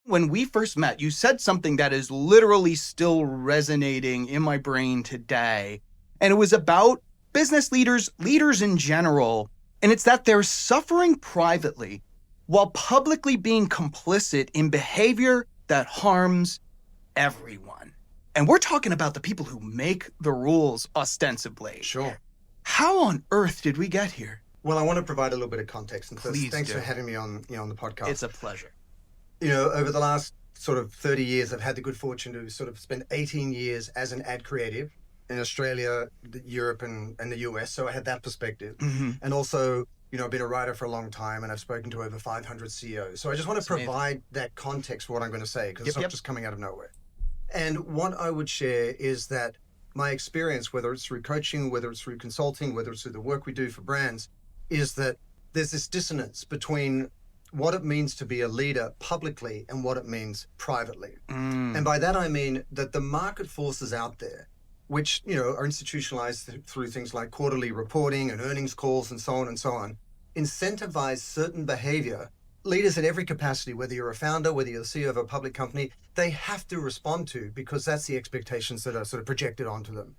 When we first met, you said something that is literally still resonating in my brain today. And it was about business leaders, leaders in general. And it's that they're suffering privately while publicly being complicit in behavior that harms everyone. And we're talking about the people who make the rules ostensibly. Sure. How on earth did we get here? Well, I want to provide a little bit of context. And Please thanks do. for having me on the podcast. It's a pleasure. Over the last sort of 30 years, I've had the good fortune to sort of spend 18 years as an ad creative in Australia, Europe, and the US. So I had that perspective. Mm-hmm. And also, I've been a writer for a long time and I've spoken to over 500 CEOs. So I just want to provide that context for what I'm going to say, because it's not just coming out of nowhere. And what I would share is that my experience, whether it's through coaching, whether it's through consulting, whether it's through the work we do for brands, is that there's this dissonance between what it means to be a leader publicly and what it means privately. And by that, I mean that the market forces out there, which, are institutionalized through things like quarterly reporting and earnings calls and so on, incentivize certain behavior. Leaders in every capacity, whether you're a founder, whether you're the CEO of a public company, they have to respond to, because that's the expectations that are sort of projected onto them.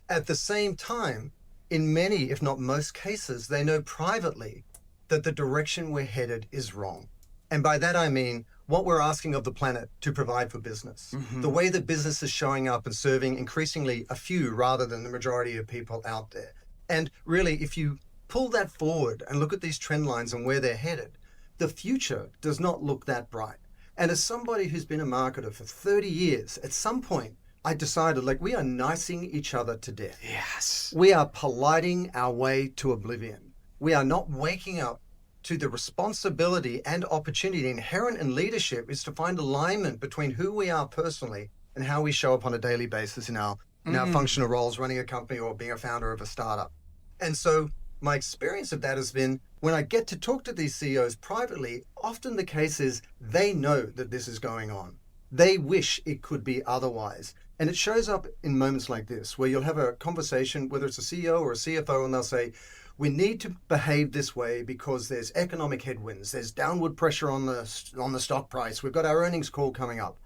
At the same time, in many, if not most cases, they know privately that the direction we're headed is wrong. And by that, I mean what we're asking of the planet to provide for business, the way that business is showing up and serving increasingly a few rather than the majority of people out there. And really, if you pull that forward and look at these trend lines and where they're headed, the future does not look that bright. And as somebody who's been a marketer for 30 years, at some point, I decided, we are nicing each other to death. Yes. We are politing our way to oblivion. We are not waking up to the responsibility and opportunity inherent in leadership is to find alignment between who we are personally and how we show up on a daily basis in our functional roles, running a company or being a founder of a startup. And so my experience of that has been, when I get to talk to these CEOs privately, often the case is they know that this is going on. They wish it could be otherwise. And it shows up in moments like this, where you'll have a conversation, whether it's a CEO or a CFO, and they'll say, we need to behave this way because there's economic headwinds, there's downward pressure on the stock price, we've got our earnings call coming up.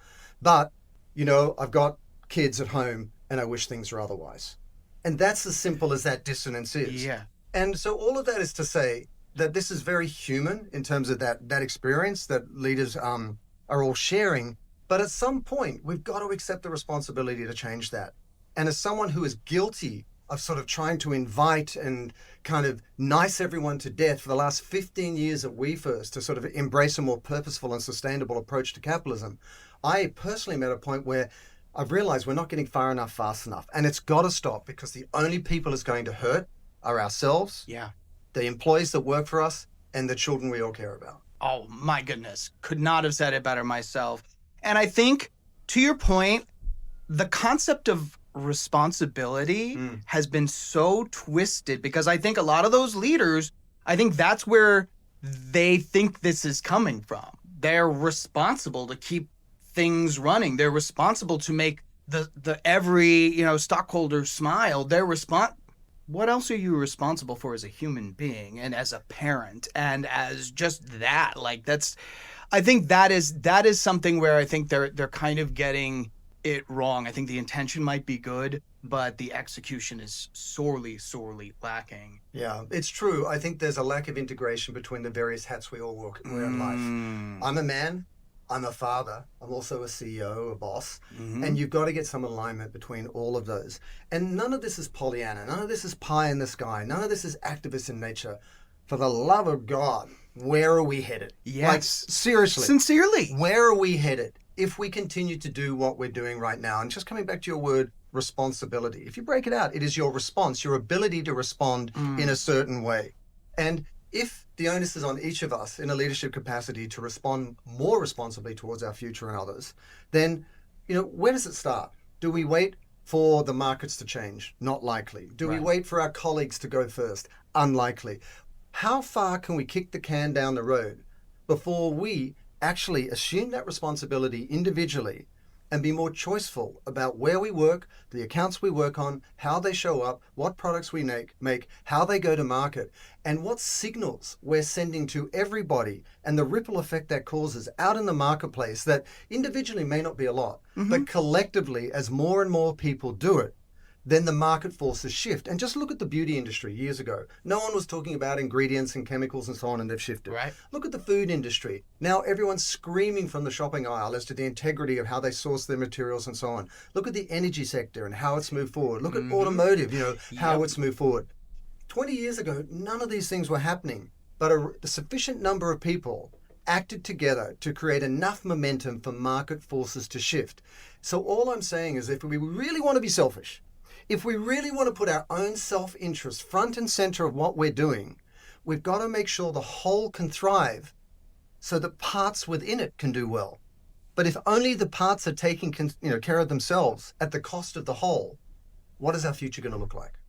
But, I've got kids at home and I wish things were otherwise. And that's as simple as that dissonance is. Yeah. And so all of that is to say that this is very human in terms of that experience that leaders are all sharing. But at some point, we've got to accept the responsibility to change that. And as someone who is guilty of sort of trying to invite and kind of nice everyone to death for the last 15 years at WeFirst to sort of embrace a more purposeful and sustainable approach to capitalism, I personally am at a point where I've realized we're not getting far enough fast enough. And it's got to stop, because the only people it's going to hurt are ourselves, the employees that work for us, and the children we all care about. Oh my goodness. Could not have said it better myself. And I think, to your point, the concept of responsibility has been so twisted, because I think a lot of those leaders, I think that's where they think this is coming from. They're responsible to keep things running. They're responsible to make the every, stockholder smile. What else are you responsible for as a human being and as a parent and as just that? I think that is something where I think they're kind of getting it wrong. I think the intention might be good, but the execution is sorely, sorely lacking. Yeah, it's true. I think there's a lack of integration between the various hats we all wear in life. I'm a man, I'm a father, I'm also a CEO, a boss, and you've got to get some alignment between all of those. And none of this is Pollyanna, none of this is pie in the sky, none of this is activist in nature. For the love of God, where are we headed? Yes. Seriously. Sincerely. Where are we headed if we continue to do what we're doing right now? And just coming back to your word, responsibility. If you break it out, it is your response, your ability to respond in a certain way. And if the onus is on each of us in a leadership capacity to respond more responsibly towards our future and others, then, where does it start? Do we wait for the markets to change? Not likely. Do we wait for our colleagues to go first? Unlikely. How far can we kick the can down the road before we actually assume that responsibility individually and be more choiceful about where we work, the accounts we work on, how they show up, what products we make, how they go to market, and what signals we're sending to everybody and the ripple effect that causes out in the marketplace that individually may not be a lot, but collectively, as more and more people do it, then the market forces shift. And just look at the beauty industry years ago. No one was talking about ingredients and chemicals and so on, and they've shifted. Right. Look at the food industry. Now everyone's screaming from the shopping aisle as to the integrity of how they source their materials and so on. Look at the energy sector and how it's moved forward. Look at automotive, how it's moved forward. 20 years ago, none of these things were happening, but a sufficient number of people acted together to create enough momentum for market forces to shift. So all I'm saying is if we really want to be selfish, if we really want to put our own self-interest front and center of what we're doing, we've got to make sure the whole can thrive so that parts within it can do well. But if only the parts are taking care of themselves at the cost of the whole, what is our future going to look like?